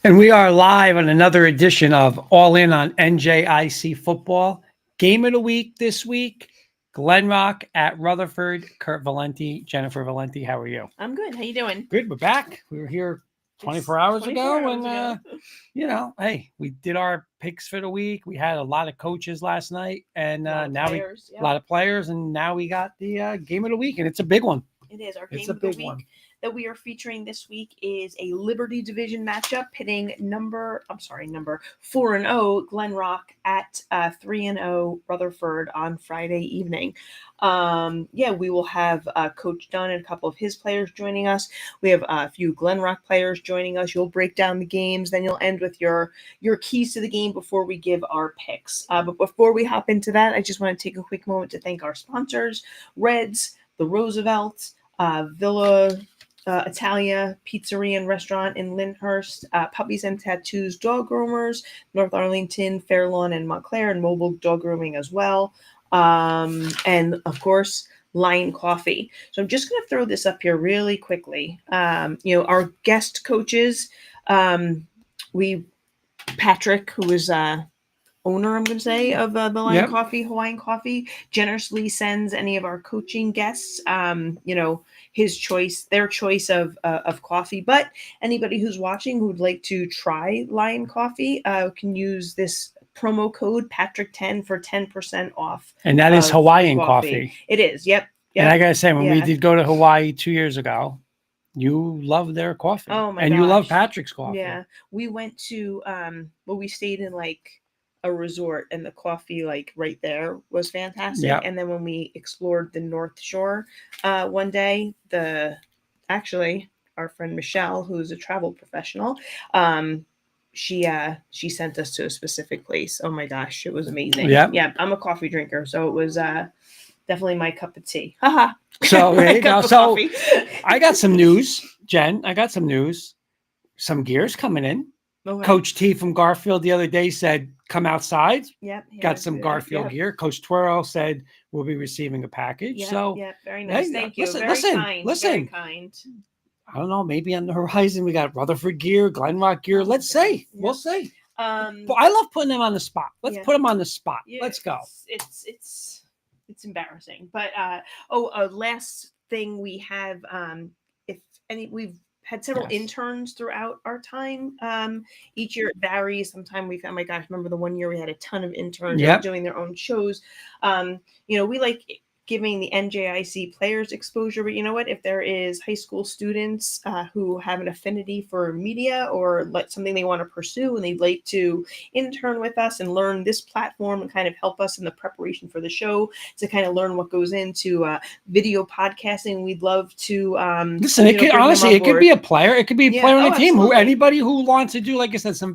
And we are live on another edition of All In on NJIC football. Game of the week this week, Glen Rock at Rutherford. Kurt Valenti, Jennifer Valenti, how are you? I'm good. How you doing? Good, we're back. We were here 24 hours ago. And, hey, we did our picks for the week. We had a lot of coaches last night. And now a lot of players. And now we got the game of the week. And it's a big one. It is. Our game of the week that we are featuring this week is a Liberty Division matchup pitting number 4-0 Glen Rock at 3-0 Rutherford on Friday evening. We will have Coach Dunn and a couple of his players joining us. We have a few Glen Rock players joining us. You'll break down the games, then you'll end with your keys to the game before we give our picks. But before we hop into that, I just want to take a quick moment to thank our sponsors, Reds, the Roosevelt, Villa Italia Pizzeria and Restaurant in Lyndhurst, Puppies and Tattoos Dog Groomers, North Arlington, Fairlawn and Montclair, and Mobile Dog Grooming as well. And of course, Lion Coffee. So I'm just going to throw this up here really quickly. Our guest coaches, Patrick, who is owner, I'm going to say, of the Lion Coffee, Hawaiian Coffee, generously sends any of our coaching guests, his choice, their choice of coffee. But anybody who's watching who'd like to try Lion Coffee can use this promo code Patrick10 for 10% off. And that is Hawaiian coffee. It is. Yep. And I got to say, when we did go to Hawaii 2 years ago, you love their coffee. Oh my And gosh. You love Patrick's coffee. Yeah. We went to, we stayed in a resort, and the coffee right there was fantastic. Yep. And then when we explored the North Shore one day, our friend Michelle, who's a travel professional, she sent us to a specific place. Oh my gosh, it was amazing. Yeah, I'm a coffee drinker, so it was definitely my cup of tea. Haha. So there you go. So I got some news, Jen. I got some news. Some gears coming in. Okay. Coach T from Garfield the other day said, come outside. Yep. Got some Garfield gear. Coach Twirl said we'll be receiving a package. Very nice. Thank you. Very kind. Very kind. I don't know. Maybe on the horizon we got Rutherford gear, Glen Rock gear. Let's see. Yep. We'll see. But I love putting them on the spot. Let's put them on the spot. Yeah, let's go. It's embarrassing. But last thing we have, we've had several interns throughout our time. Each year it varies. Sometimes we've, oh my gosh, remember the one year we had a ton of interns doing their own shows. We like giving the NJIC players exposure, but you know what? If there is high school students who have an affinity for media or something they want to pursue and they'd like to intern with us and learn this platform and kind of help us in the preparation for the show to kind of learn what goes into video podcasting, we'd love to listen. It could honestly, it could be a player. It could be a player on a team. Anybody who wants to do, like I said, some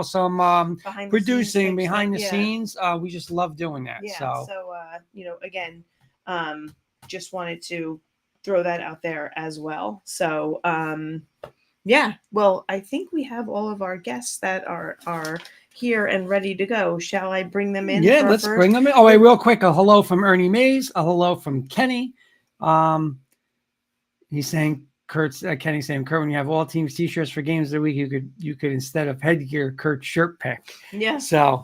some producing behind the scenes. We just love doing that. Yeah. So again. Just wanted to throw that out there as well. So, well, I think we have all of our guests that are here and ready to go. Shall I bring them in? Yeah, let's bring them in. Oh, wait, real quick. A hello from Ernie Mays. A hello from Kenny. He's saying, Kenny's saying, Kurt, when you have all teams t-shirts for games of the week, you could instead of headgear, Kurt's shirt pick. Yeah. So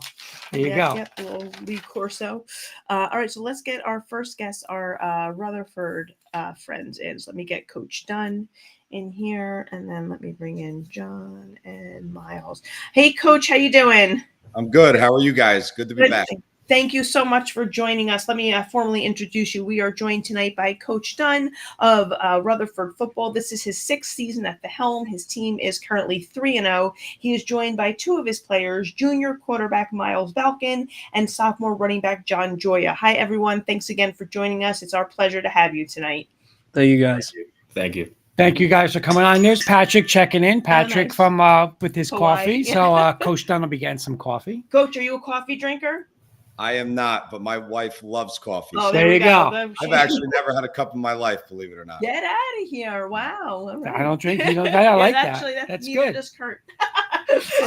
there you go. Yep. Little Lee Corso. All right. So let's get our first guest, our Rutherford friends in. So let me get Coach Dunn in here, and then let me bring in John and Miles. Hey, Coach, how you doing? I'm good. How are you guys? Good to be back. Thank you so much for joining us. Let me formally introduce you. We are joined tonight by Coach Dunn of Rutherford Football. This is his 6th season at the helm. His team is currently 3-0. He is joined by 2 of his players, junior quarterback Miles Balkin and sophomore running back John Joya. Hi, everyone. Thanks again for joining us. It's our pleasure to have you tonight. Thank you, guys. Thank you. Thank you guys for coming on. There's Patrick checking in. Patrick from with his coffee. So Coach Dunn will be getting some coffee. Coach, are you a coffee drinker? I am not, but my wife loves coffee. Oh, there you go. I've actually never had a cup in my life, believe it or not. Get out of here. Wow. Right. I don't drink. I like that. That's good. Just Kurt.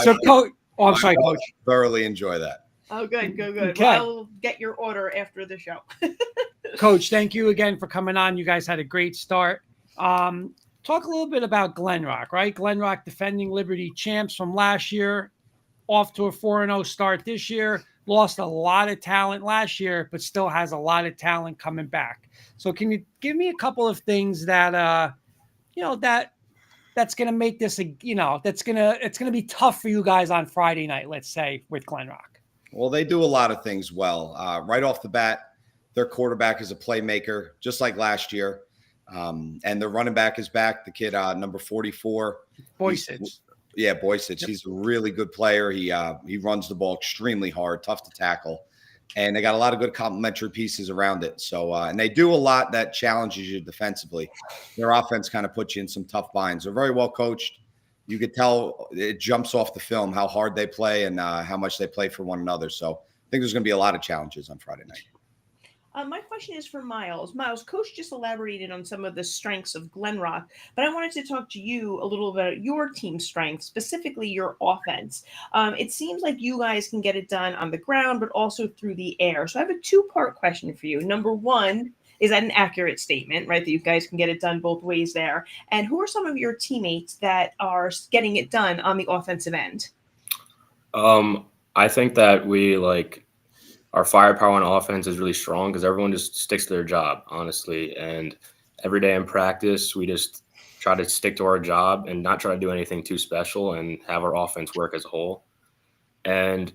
So, Coach. Oh, I'm sorry, Coach. Thoroughly enjoy that. Oh, good. Okay. Well, I'll get your order after the show. Coach, thank you again for coming on. You guys had a great start. talk a little bit about Glen Rock, right? Glen Rock defending Liberty champs from last year, off to a 4-0 start this year. Lost a lot of talent last year, but still has a lot of talent coming back. So can you give me a couple of things that, that's going to make this, it's going to be tough for you guys on Friday night, let's say, with Glen Rock? Well, they do a lot of things well. Right off the bat, their quarterback is a playmaker, just like last year. And their running back is back, the kid number 44. Boycic. Yeah, Boycic. Yep. He's a really good player. He runs the ball extremely hard, tough to tackle. And they got a lot of good complementary pieces around it. So, and they do a lot that challenges you defensively. Their offense kind of puts you in some tough binds. They're very well coached. You could tell it jumps off the film how hard they play and how much they play for one another. So I think there's going to be a lot of challenges on Friday night. My question is for Miles. Miles, Coach just elaborated on some of the strengths of Glen Rock, but I wanted to talk to you a little bit about your team strengths, specifically your offense. It seems like you guys can get it done on the ground, but also through the air. So I have a two-part question for you. Number one, is that an accurate statement, right, that you guys can get it done both ways there? And who are some of your teammates that are getting it done on the offensive end? I think that our firepower on offense is really strong because everyone just sticks to their job, honestly. And every day in practice, we just try to stick to our job and not try to do anything too special and have our offense work as a whole. And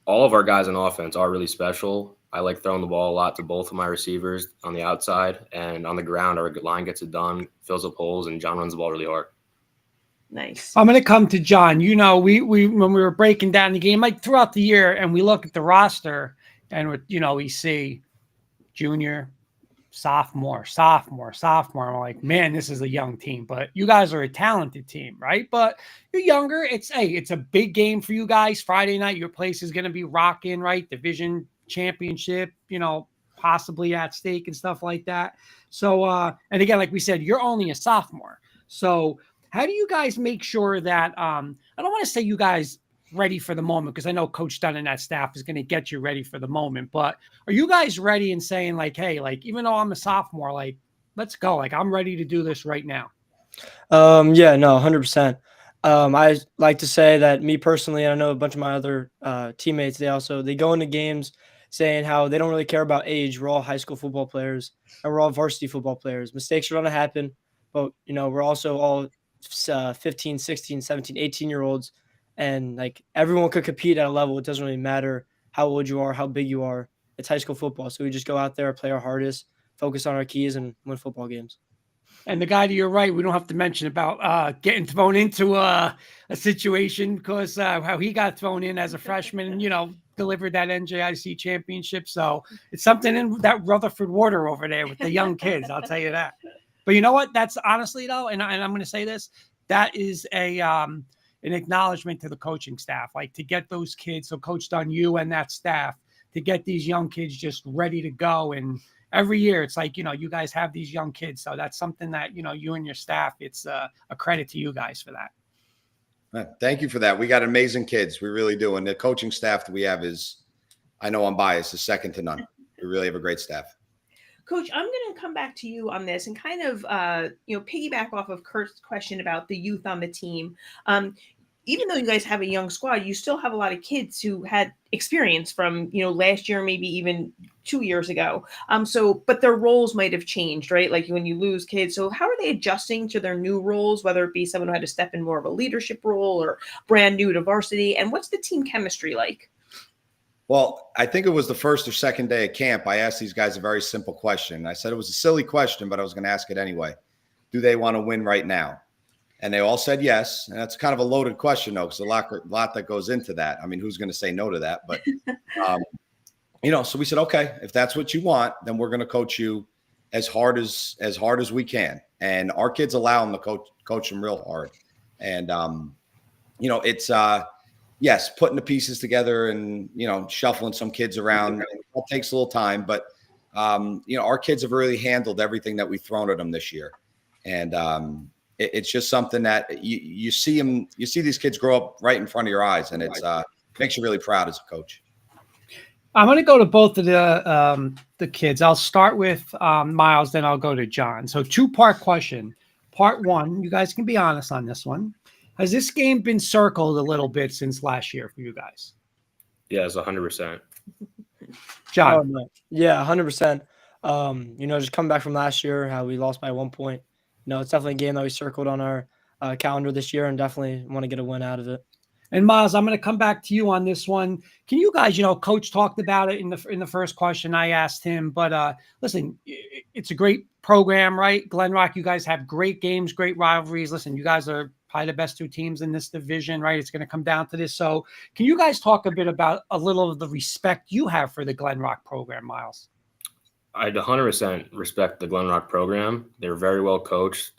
all of our guys on offense are really special. I like throwing the ball a lot to both of my receivers on the outside, and on the ground, our line gets it done, fills up holes, and John runs the ball really hard. Nice. I'm going to come to John. We when we were breaking down the game, like throughout the year, and we look at the roster, and we see junior, sophomore. I'm like, man, this is a young team, but you guys are a talented team, right? But you're younger. It's a big game for you guys. Friday night, your place is going to be rocking, right? Division championship, possibly at stake and stuff like that. So, and again, like we said, you're only a sophomore. So how do you guys make sure that, I don't want to say you guys ready for the moment, because I know Coach Dunn and that staff is going to get you ready for the moment, but are you guys ready and saying like, hey, like, even though I'm a sophomore, like, let's go, like, I'm ready to do this right now? Yeah, no, 100%. I like to say that me personally, and I know a bunch of my other teammates, they go into games saying how they don't really care about age. We're all high school football players and we're all varsity football players. Mistakes are going to happen, but we're also all 15, 16, 17, 18-year-olds. And like, everyone could compete at a level. It doesn't really matter how old you are, how big you are. It's high school football. So we just go out there, play our hardest, focus on our keys, and win football games. And the guy to your right, we don't have to mention about getting thrown into a situation, because how he got thrown in as a freshman and, delivered that NJIC championship. So it's something in that Rutherford water over there with the young kids. I'll tell you that. But you know what? That's honestly, though, and I'm going to say this, that is an acknowledgement to the coaching staff, like, to get those kids. So Coach Dunn, you and that staff, to get these young kids just ready to go. And every year it's like, you guys have these young kids. So that's something that, you and your staff, it's a credit to you guys for that. Thank you for that. We got amazing kids. We really do. And the coaching staff that we have is, I know I'm biased, is second to none. We really have a great staff. Coach, I'm going to come back to you on this and kind of, piggyback off of Kurt's question about the youth on the team. Even though you guys have a young squad, you still have a lot of kids who had experience from, last year, maybe even 2 years ago. But their roles might have changed, right? Like when you lose kids. So how are they adjusting to their new roles, whether it be someone who had to step in more of a leadership role or brand new to varsity? And what's the team chemistry like? Well, I think it was the first or second day of camp. I asked these guys a very simple question. I said it was a silly question, but I was going to ask it anyway. Do they want to win right now? And they all said yes. And that's kind of a loaded question, though, because a lot that goes into that. I mean, who's going to say no to that? But, so we said, okay, if that's what you want, then we're going to coach you as hard as we can. And our kids allow them to coach them real hard. And, it's, yes, putting the pieces together and, shuffling some kids around. It takes a little time. But, our kids have really handled everything that we've thrown at them this year. And, it's just something that you see them, you see these kids grow up right in front of your eyes, and it's makes you really proud as a coach. I'm going to go to both of the kids. I'll start with Miles, then I'll go to John. So 2-part question. part one. You guys can be honest on this one. Has this game been circled a little bit since last year for you guys? Yes, 100%. John. Oh, no. Yeah, 100%. Just coming back from last year, how we lost by 1 point. It's definitely a game that we circled on our calendar this year, and definitely want to get a win out of it. And Miles, I'm going to come back to you on this one. Can you guys, Coach talked about it in the first question I asked him, but listen, it's a great program, right? Glen Rock, you guys have great games, great rivalries. Listen, you guys are probably the best two teams in this division, right? It's going to come down to this. So can you guys talk a bit about a little of the respect you have for the Glen Rock program, Miles? I 100% respect the Glen Rock program. They're very well coached.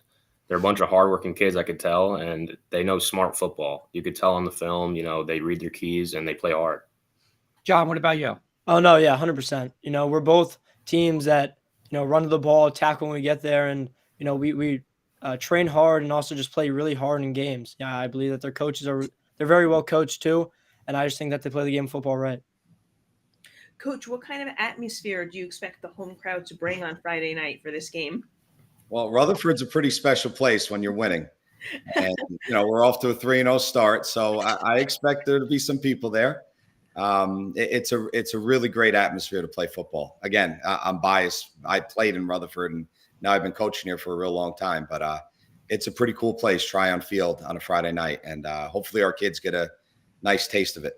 They're a bunch of hardworking kids, I could tell, and they know smart football. You could tell on the film, they read their keys and they play hard. John, what about you? Oh, no, yeah, 100%. We're both teams that, run to the ball, tackle when we get there, and, we train hard and also just play really hard in games. Yeah, I believe that their coaches they're very well coached too, and I just think that they play the game of football right. Coach, what kind of atmosphere do you expect the home crowd to bring on Friday night for this game? Well, Rutherford's a pretty special place when you're winning. And, we're off to a 3-0 start. So I expect there to be some people there. It's a really great atmosphere to play football. Again, I'm biased. I played in Rutherford, and now I've been coaching here for a real long time. But it's a pretty cool place, Tryon Field, on a Friday night. And hopefully our kids get a nice taste of it.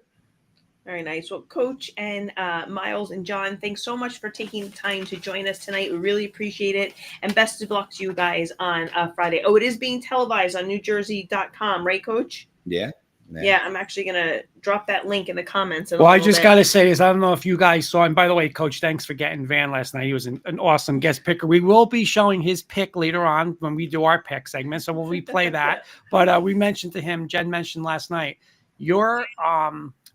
Very nice. Well, Coach and Miles and John, thanks so much for taking the time to join us tonight. We really appreciate it. And best of luck to you guys on Friday. Oh, it is being televised on NewJersey.com, right, Coach? Yeah. Yeah, I'm actually going to drop that link in the comments. Well, I just got to say this. I don't know if you guys saw him. By the way, Coach, thanks for getting Van last night. He was an awesome guest picker. We will be showing his pick later on when we do our pick segment, so we'll replay that. But we mentioned to him, Jen mentioned last night,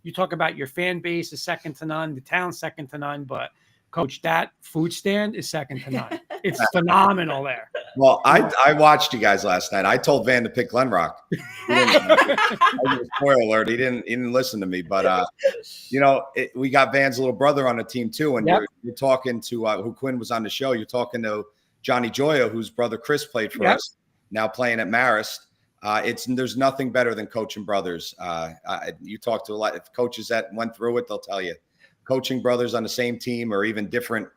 you talk about your fan base is second to none, the town's second to none, but Coach, that food stand is second to none. It's phenomenal there. Well, I watched you guys last night. I told Van to pick Glen Rock. Spoiler alert, he didn't listen to me. But we got Van's little brother on the team too. And you're talking to who Quinn was on the show. You're talking to Johnny Joya, whose brother Chris played for us, now playing at Marist. There's nothing better than coaching brothers. You talk to a lot of coaches that went through it, they'll tell you coaching brothers on the same team or even different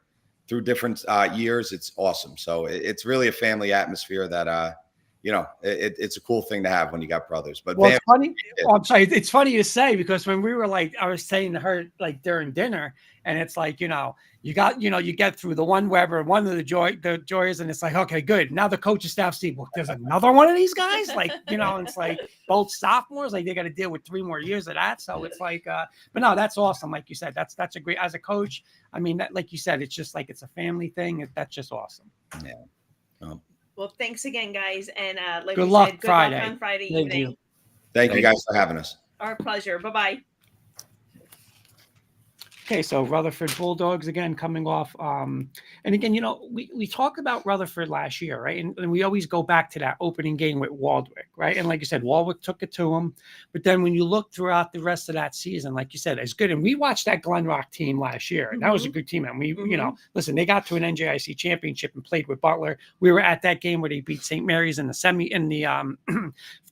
years. It's awesome. So it's really a family atmosphere that, it's a cool thing to have when you got brothers. But it's funny. I'm sorry. It's funny to say because when we were I was saying to her during dinner, and it's you get through the one Weber, one of the Joyers, and it's okay, good. Now the coaching staff see, well, there's another one of these guys, it's both sophomores, they got to deal with 3 more years of that. So it's but no, that's awesome. Like you said, that's a great, as a coach. I mean, that, like you said, it's just it's a family thing. That's just awesome. Yeah. Well, thanks again, guys. And good luck luck on Friday evening. Thank you guys for having us. Our pleasure. Bye-bye. Okay, so Rutherford Bulldogs again coming off. And again, we talked about Rutherford last year, right? And we always go back to that opening game with Waldwick, right? And like you said, Waldwick took it to him. But then when you look throughout the rest of that season, like you said, it's good. And we watched that Glen Rock team last year, and that was a good team. And we, listen, they got to an NJIC championship and played with Butler. We were at that game where they beat St. Mary's in the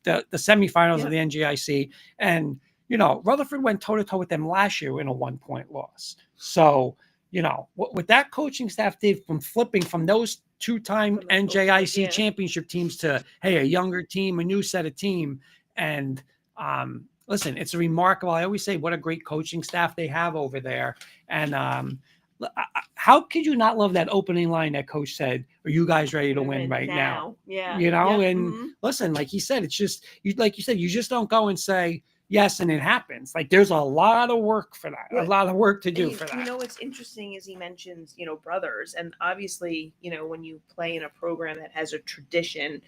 the semifinals of the NJIC. And Rutherford went toe-to-toe with them last year in a 1-point loss. So, what that coaching staff did from flipping from those 2-time NJIC championship teams to, hey, a younger team, a new set of team. And listen, it's a remarkable, I always say, what a great coaching staff they have over there. And how could you not love that opening line that coach said, are you guys ready to win right now? Yeah. And listen, like he said, it's just, like you said, you just don't go and say, yes, and it happens. There's a lot of work for that, a lot of work to do for that. What's interesting is he mentions, brothers. And obviously, when you play in a program that has a tradition,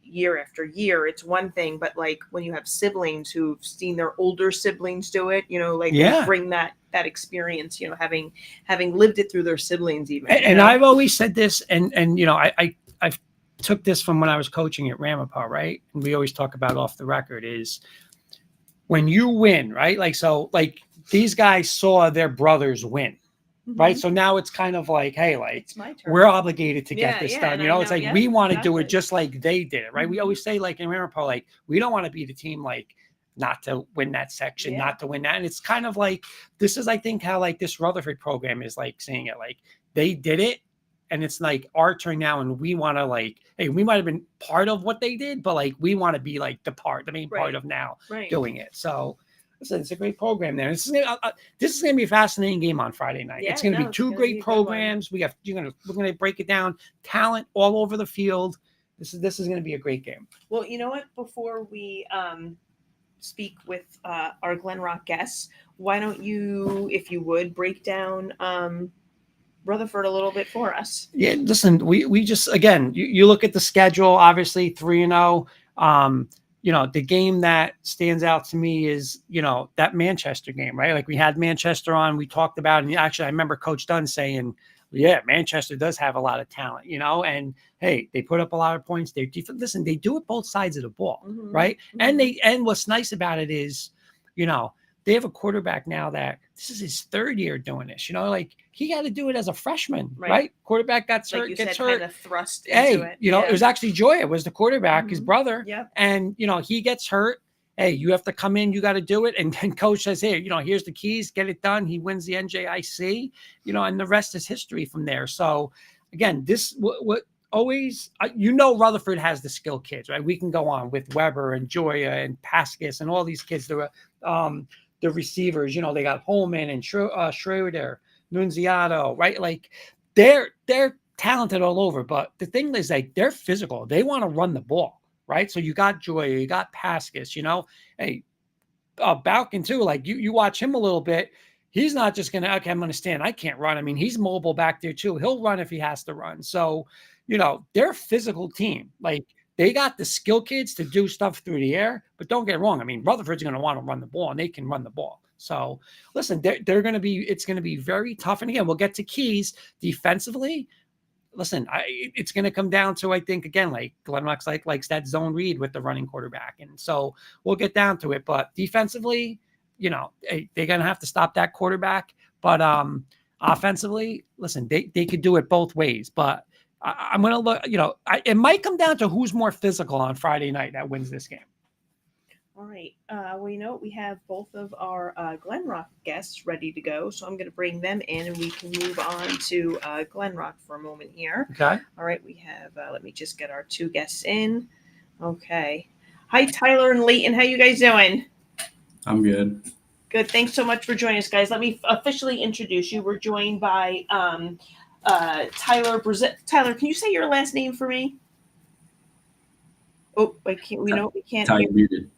year after year, it's one thing. But when you have siblings who've seen their older siblings do it, they bring that experience, having lived it through their siblings even. And I've always said this, and I've took this from when I was coaching at Ramapo, right? And we always talk about off the record is, when you win, right? These guys saw their brothers win. right? So now it's kind of like, hey, like It's my turn. we're obligated to Yeah, get this yeah, done. and You I know, it's know, like yeah, we want to do it exactly. just like they did it, right? We Mhm. always say, like in Pro, like we don't want to be the team like not to win that section, Yeah. not to win that. And it's kind of like this is, I think, how like this Rutherford program is like seeing it. Like they did it, and it's like our turn now, and we want to like, hey, we might have been part of what they did, but like we want to be like the main part Right. of now Right. doing it. So listen, it's a great program there. This is gonna be a fascinating game on Friday night. Yeah, It's gonna no, be it's two gonna be great a good one. programs. We're gonna break it down. Talent all over the field. This is gonna be a great game. Well, you know what? Before we speak with our Glen Rock guests, why don't you, if you would, break down Rutherford a little bit for us? Yeah, listen, we just again, you look at the schedule, obviously 3-0. You know, the game that stands out to me is, you know, that Manchester game, right? Like we had Manchester on, we talked about, and actually I remember Coach Dunn saying, yeah, Manchester does have a lot of talent, you know, and hey, they put up a lot of points. Listen, they do it both sides of the ball, right? And what's nice about it is, you know, they have a quarterback now that this is his third year doing this. You know, like he had to do it as a freshman, right? Quarterback got hurt, you gets said, hurt. kind of thrust into Hey, it. you know, it was actually Joya was the quarterback, his brother. Yep. And, you know, he gets hurt. Hey, you have to come in, you got to do it. And then coach says, hey, you know, here's the keys, get it done. He wins the NJIC, you know, and the rest is history from there. So again, this what always, you know, Rutherford has the skill kids, right? We can go on with Weber and Joya and Pascas and all these kids. There were, the receivers, you know, they got Holman and Schroeder, Nunziato, right? Like they're talented all over, but the thing is, like, they're physical. They want to run the ball, right? So you got Joya, you got Pascas, you know, hey, Balkin too. Like you watch him a little bit. He's not just gonna, okay, I'm gonna stand. I can't run. I mean, he's mobile back there too. He'll run if he has to run. So, you know, they're a physical team. Like they got the skill kids to do stuff through the air, but don't get wrong. I mean, Rutherford's going to want to run the ball, and they can run the ball. So, listen, they're going to be. It's going to be very tough. And again, we'll get to keys defensively. Listen, it's going to come down to, I think, again, like Glen Rock's likes that zone read with the running quarterback, and so we'll get down to it. But defensively, you know, they're going to have to stop that quarterback. But offensively, listen, they could do it both ways, but. I'm going to look, you know, it might come down to who's more physical on Friday night that wins this game. All right. Well, you know, we have both of our Glen Rock guests ready to go. So I'm going to bring them in and we can move on to Glen Rock for a moment here. Okay. All right. We have, let me just get our two guests in. Okay. Hi, Tyler and Leighton. How you guys doing? I'm good. Good. Thanks so much for joining us, guys. Let me officially introduce you. We're joined by Tyler Brazil. Tyler, can you say your last name for me? Oh, I can't. We can't. Tyler muted.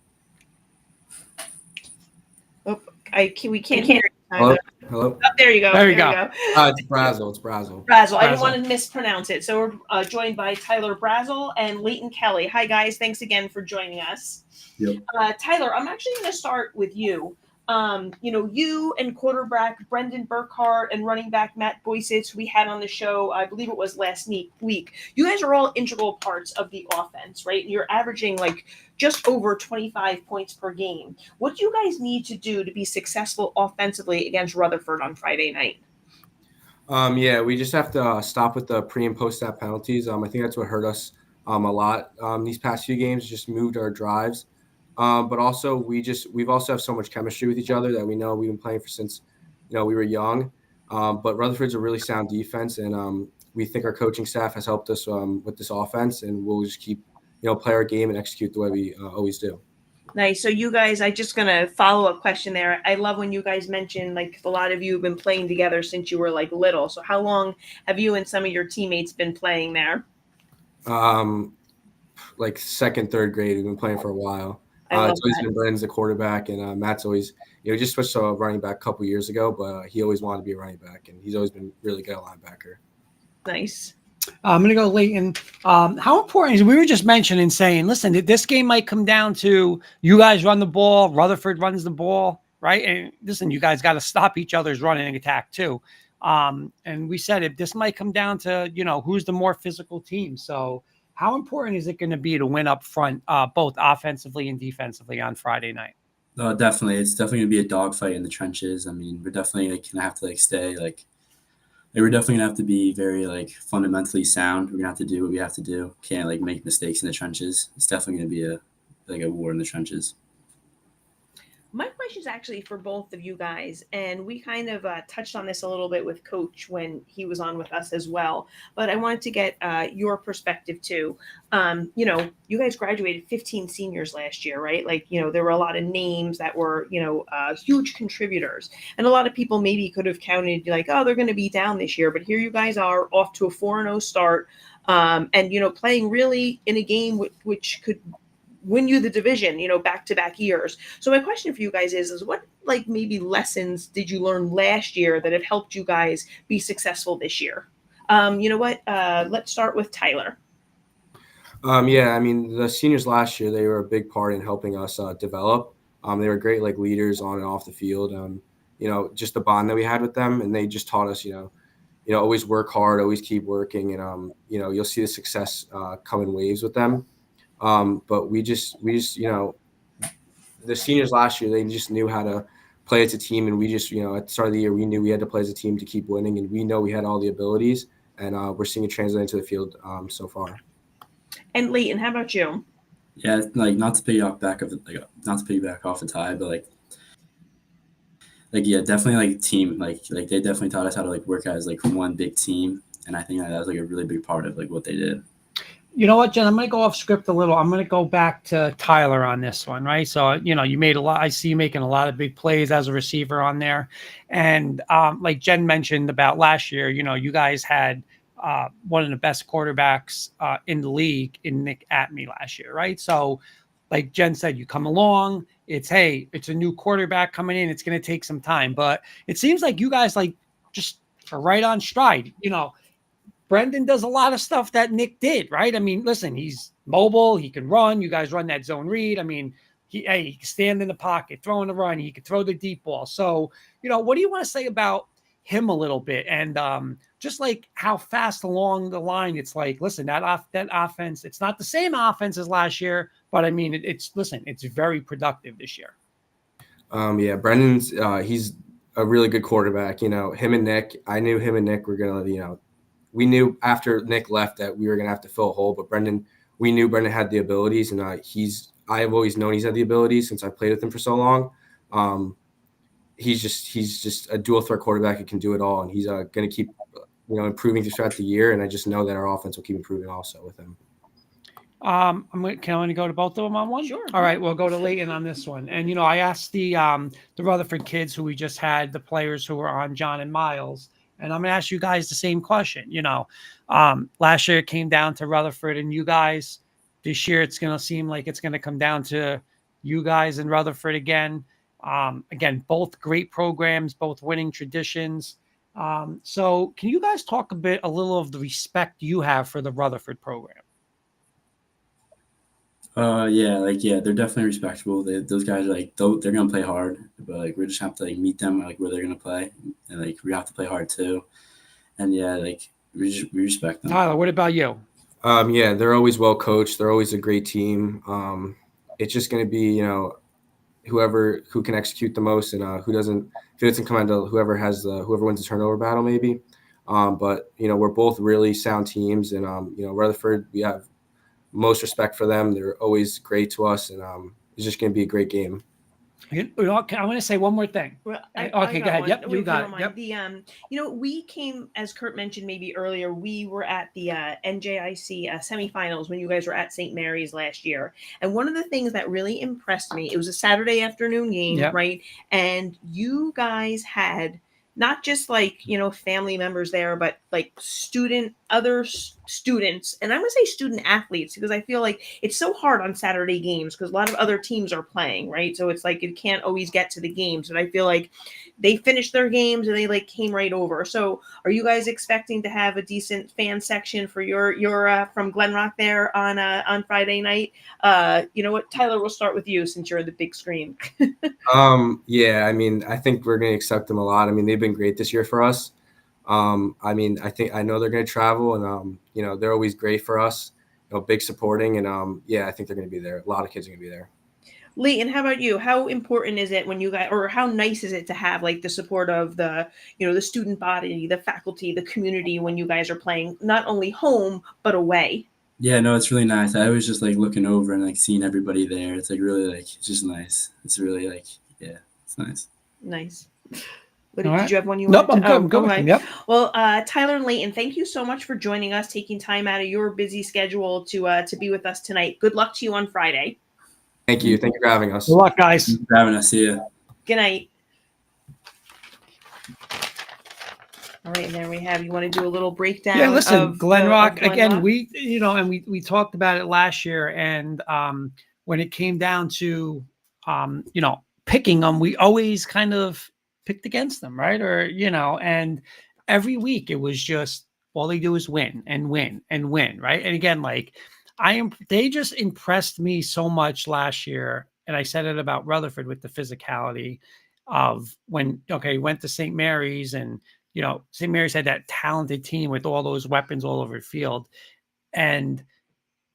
Oh, we can't hear you, Tyler. Hello. Oh, there you go. There you go. It's Brazel. It's Brazel. Brazel. I didn't want to mispronounce it. So we're joined by Tyler Brazel and Leighton Kelly. Hi, guys. Thanks again for joining us. Yep. Tyler, I'm actually going to start with you. You know, you and quarterback Brendan Burkhardt and running back Matt Boysitz, we had on the show, I believe it was last week. You guys are all integral parts of the offense, right? You're averaging like just over 25 points per game. What do you guys need to do to be successful offensively against Rutherford on Friday night? Yeah, we just have to stop with the pre and post snap penalties. I think that's what hurt us a lot these past few games. Just moved our drives. But also we've also have so much chemistry with each other that we know we've been playing for since, you know, we were young. But Rutherford's a really sound defense, and we think our coaching staff has helped us with this offense, and we'll just keep, you know, play our game and execute the way we always do. Nice. So you guys, I just going to follow up question there. I love when you guys mention like a lot of you have been playing together since you were like little. So how long have you and some of your teammates been playing there? Like second, third grade. We've been playing for a while. It's always been Brandon's the quarterback, and Matt's always, you know, just switched to a running back a couple years ago, but he always wanted to be a running back, and he's always been really good at linebacker. Nice. I'm going to go Leighton. How important is, we were just mentioning saying, listen, this game might come down to you guys run the ball, Rutherford runs the ball, right? And listen, you guys got to stop each other's running attack too. And we said this might come down to, you know, who's the more physical team. So how important is it going to be to win up front, both offensively and defensively on Friday night? Definitely. It's definitely going to be a dogfight in the trenches. I mean, we're definitely going to have to stay we're definitely gonna have to be very like fundamentally sound. We're gonna have to do what we have to do. Can't like make mistakes in the trenches. It's definitely gonna be a war in the trenches. My question is actually for both of you guys, and we kind of touched on this a little bit with Coach when he was on with us as well. But I wanted to get your perspective too. You guys graduated 15 seniors last year, right? Like, there were a lot of names that were, huge contributors, and a lot of people maybe could have counted like, oh, they're going to be down this year, but here you guys are off to a 4-0 start, and playing really in a game which could win you the division, back-to-back years. So my question for you guys is what like maybe lessons did you learn last year that have helped you guys be successful this year? You know what? Let's start with Tyler. Yeah, I mean, the seniors last year, they were a big part in helping us develop. They were great like leaders on and off the field. Just the bond that we had with them, and they just taught us, always work hard, always keep working, and you'll see the success come in waves with them. But we just the seniors last year, they just knew how to play as a team, and we just at the start of the year, we knew we had to play as a team to keep winning, and we know we had all the abilities, and we're seeing it translate into the field so far. And Leighton, how about you? Yeah, like not to piggyback off the tie, but yeah, definitely like team. Like they definitely taught us how to like work as like one big team, and I think that was like a really big part of like what they did. You know what, Jen? I'm going to go off script a little. I'm going to go back to Tyler on this one, right? So, you made a lot. I see you making a lot of big plays as a receiver on there. And like Jen mentioned about last year, you guys had one of the best quarterbacks in the league in Nick Atme last year, right? So, like Jen said, you come along. It's a new quarterback coming in. It's going to take some time. But it seems like you guys just are right on stride, Brendan does a lot of stuff that Nick did, right? I mean, listen, he's mobile. He can run. You guys run that zone read. I mean, he can stand in the pocket, throw in the run. He can throw the deep ball. So, what do you want to say about him a little bit? And just like how fast along the line, it's like, listen, that offense, it's not the same offense as last year, but I mean, it's very productive this year. Yeah, Brendan's he's a really good quarterback. Him and Nick, I knew him and Nick were going to, we knew after Nick left that we were going to have to fill a hole, but we knew Brendan had the abilities, and I've always known he's had the abilities since I played with him for so long. He's just a dual threat quarterback who can do it all, and he's going to keep, improving throughout the year. And I just know that our offense will keep improving also with him. Can I only go to both of them on one? Sure. All right, we'll go to Leighton on this one. And I asked the Rutherford kids who we just had, the players who were on John and Miles. And I'm going to ask you guys the same question. Last year it came down to Rutherford and you guys. This year it's going to seem like it's going to come down to you guys and Rutherford again. Again, both great programs, both winning traditions. So can you guys talk a little of the respect you have for the Rutherford program? Yeah, they're definitely respectable. Those guys are they're gonna play hard, but we just have to meet them where they're gonna play, and we have to play hard too. And yeah, we respect them. Tyler, what about you? Yeah, they're always well coached. They're always a great team. It's just gonna be who can execute the most, and who doesn't. If it doesn't come down to whoever wins the turnover battle, maybe. But we're both really sound teams, and Rutherford, we have most respect for them. They're always great to us, and it's just going to be a great game. I want to say one more thing. Well, okay, go ahead. One. Yep, Wait, you got it. Yep. We came, as Kurt mentioned maybe earlier, we were at the NJIC semifinals when you guys were at St. Mary's last year. And one of the things that really impressed me, it was a Saturday afternoon game, Yep. right? And you guys had not just family members there, but other students, and I'm going to say student athletes, because I feel like it's so hard on Saturday games because a lot of other teams are playing, right? So it's you can't always get to the games, but I feel like they finished their games and they came right over. So are you guys expecting to have a decent fan section for your from Glen Rock there on Friday night? You know what, Tyler, we'll start with you since you're the big screen. Yeah, I mean, I think we're going to accept them a lot. I mean, they've been great this year for us. I know they're going to travel, and they're always great for us. Big supporting, and I think they're going to be there. A lot of kids are going to be there. Leighton, how about you? How important is it when you guys, or how nice is it to have like the support of the, the student body, the faculty, the community when you guys are playing not only home but away? Yeah, no, it's really nice. I was just like looking over and like seeing everybody there. It's like really like it's just nice. It's really like yeah, it's nice. Nice. All right. Did you have one you Nope, wanted I'm good. ahead. Yep. Well, Tyler and Leighton, thank you so much for joining us, taking time out of your busy schedule to be with us tonight. Good luck to you on Friday. Thank you. Thank you for having us. Good luck, guys. Thanks for having us. See ya. Good night. All right, and there we have. You want to do a little breakdown? Yeah, listen, of Glen Rock, Glen again, Rock? we talked about it last year, and when it came down to picking them, we always kind of picked against them, right? Or and every week it was just all they do is win and win and win, right? And again, like they just impressed me so much last year, and I said it about Rutherford with the physicality of when went to St. Mary's, and St. Mary's had that talented team with all those weapons all over the field, and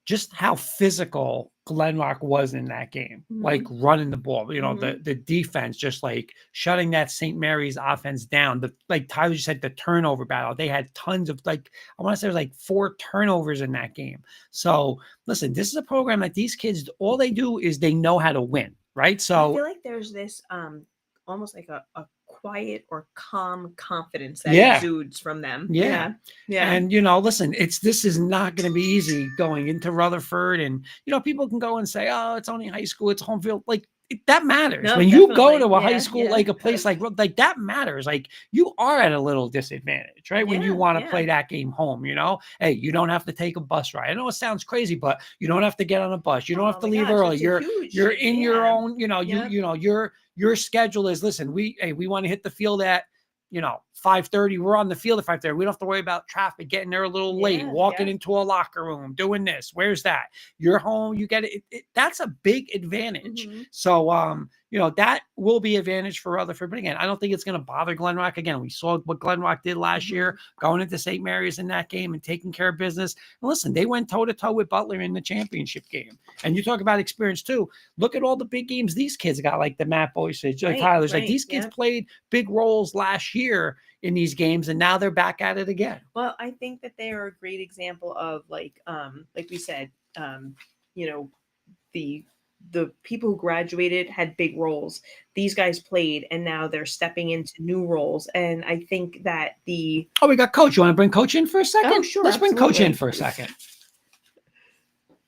just how physical Glen Rock was in that game, like running the ball, the defense, just like shutting that St. Mary's offense down. Like Tyler just said, the turnover battle, they had tons of, like, I want to say it was like 4 turnovers in that game. So listen, this is a program that these kids, all they do is they know how to win, right? So I feel like there's this almost like a quiet or calm confidence that exudes from them. Yeah. And listen, this is not going to be easy going into Rutherford, and people can go and say, oh, it's only high school, it's home field. Like that matters. No, when definitely. you go to a high school, like a place like that matters. Like you are at a little disadvantage, right? When you want to play that game home, hey, you don't have to take a bus ride. I know it sounds crazy, but you don't have to get on a bus. You don't have to leave early. You're in your own, your schedule is, listen, we want to hit the field at 5:30. We're on the field at 5:30. We don't have to worry about traffic, getting there a little late, walking into a locker room, doing this. Where's that? You're home. You get it. That's a big advantage. So, that will be advantage for Rutherford. But again, I don't think it's going to bother Glen Rock. Again, we saw what Glen Rock did last year, going into St. Mary's in that game and taking care of business. And listen, they went toe-to-toe with Butler in the championship game. And you talk about experience too. Look at all the big games these kids got, like the Matt Boyce, like Tyler's. Like these kids played big roles last year in these games, and now they're back at it again. Well, I think that they are a great example of like we said, the people who graduated had big roles. These guys played, and now they're stepping into new roles. And I think that we got Coach. You want to bring Coach in for a second? Oh, sure. Let's bring Coach in for a second.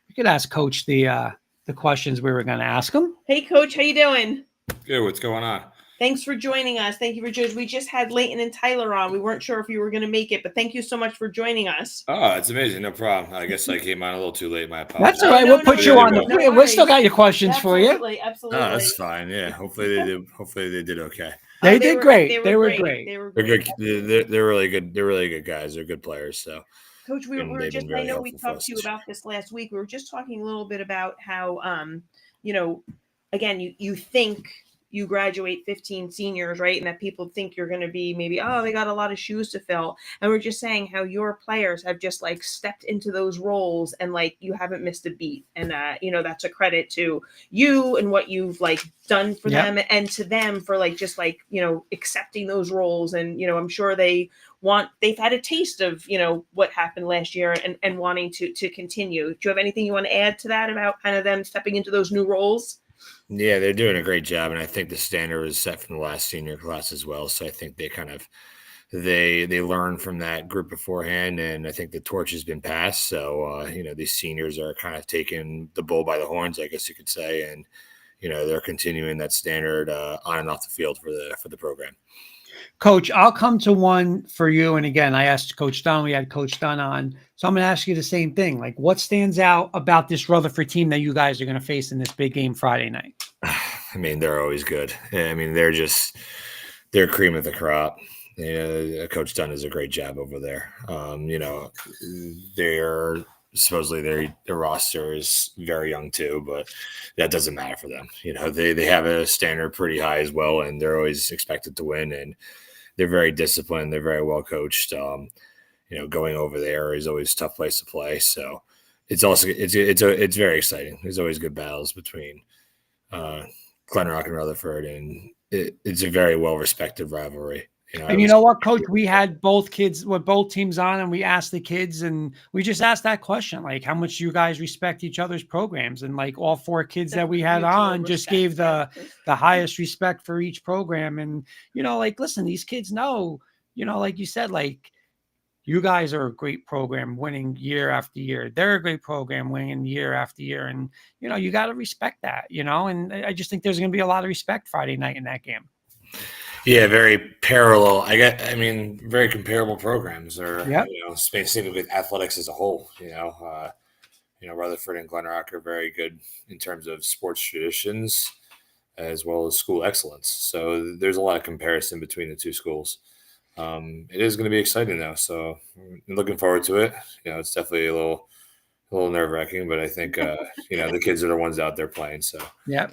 We could ask Coach the questions we were going to ask him. Hey, Coach, how you doing? Good. What's going on? Thanks for joining us. Thank you for joining. We just had Leighton and Tyler on. We weren't sure if you were going to make it, but thank you so much for joining us. Oh, it's amazing. No problem. I guess I came on a little too late. My apologies. That's all right. We'll put you on. We still got your questions for you. Absolutely. Oh, that's fine. Yeah. Hopefully they did okay. They did great. They were great. They're good. They're really good. They're really good guys. They're good players. So, Coach, we were just, I know we talked to you about this last week. We were just talking a little bit about how, again, you think you graduate 15 seniors, right? And that people think you're going to be maybe, oh, they got a lot of shoes to fill. And we're just saying how your players have just like stepped into those roles, and like you haven't missed a beat. And, that's a credit to you and what you've like done for them, and to them for like, just like, accepting those roles. And, I'm sure they've had a taste of, what happened last year, and wanting to continue. Do you have anything you want to add to that about kind of them stepping into those new roles? Yeah, they're doing a great job, and I think the standard was set from the last senior class as well. So I think they kind of they learned from that group beforehand, and I think the torch has been passed. So these seniors are kind of taking the bull by the horns, I guess you could say, and they're continuing that standard on and off the field for the program. Coach, I'll come to one for you. And again, I asked Coach Dunn. We had Coach Dunn on. So I'm going to ask you the same thing. Like, what stands out about this Rutherford team that you guys are going to face in this big game Friday night? I mean, they're always good. I mean, they're cream of the crop. Coach Dunn does a great job over there. They're supposedly their roster is very young too, but that doesn't matter for them. They have a standard pretty high as well, and they're always expected to win, and they're very disciplined. They're very well coached. Going over there is always a tough place to play. So it's very exciting. There's always good battles between Glen Rock and Rutherford, and it's a very well respected rivalry. And you know what, Coach? We had both teams on, and we asked the kids, and we just asked that question, like, how much you guys respect each other's programs? And like all 4 kids that we had on just gave the highest respect for each program. And, like, listen, these kids know, like you said, like, you guys are a great program winning year after year. They're a great program winning year after year. And, you got to respect that, and I just think there's going to be a lot of respect Friday night in that game. Yeah, very parallel. Very comparable programs, or Yep. Specifically with athletics as a whole. Rutherford and Glen Rock are very good in terms of sports traditions as well as school excellence. So there's a lot of comparison between the two schools. It is going to be exciting though, so I'm looking forward to it. It's definitely a little nerve wracking, but I think the kids are the ones out there playing. So yeah.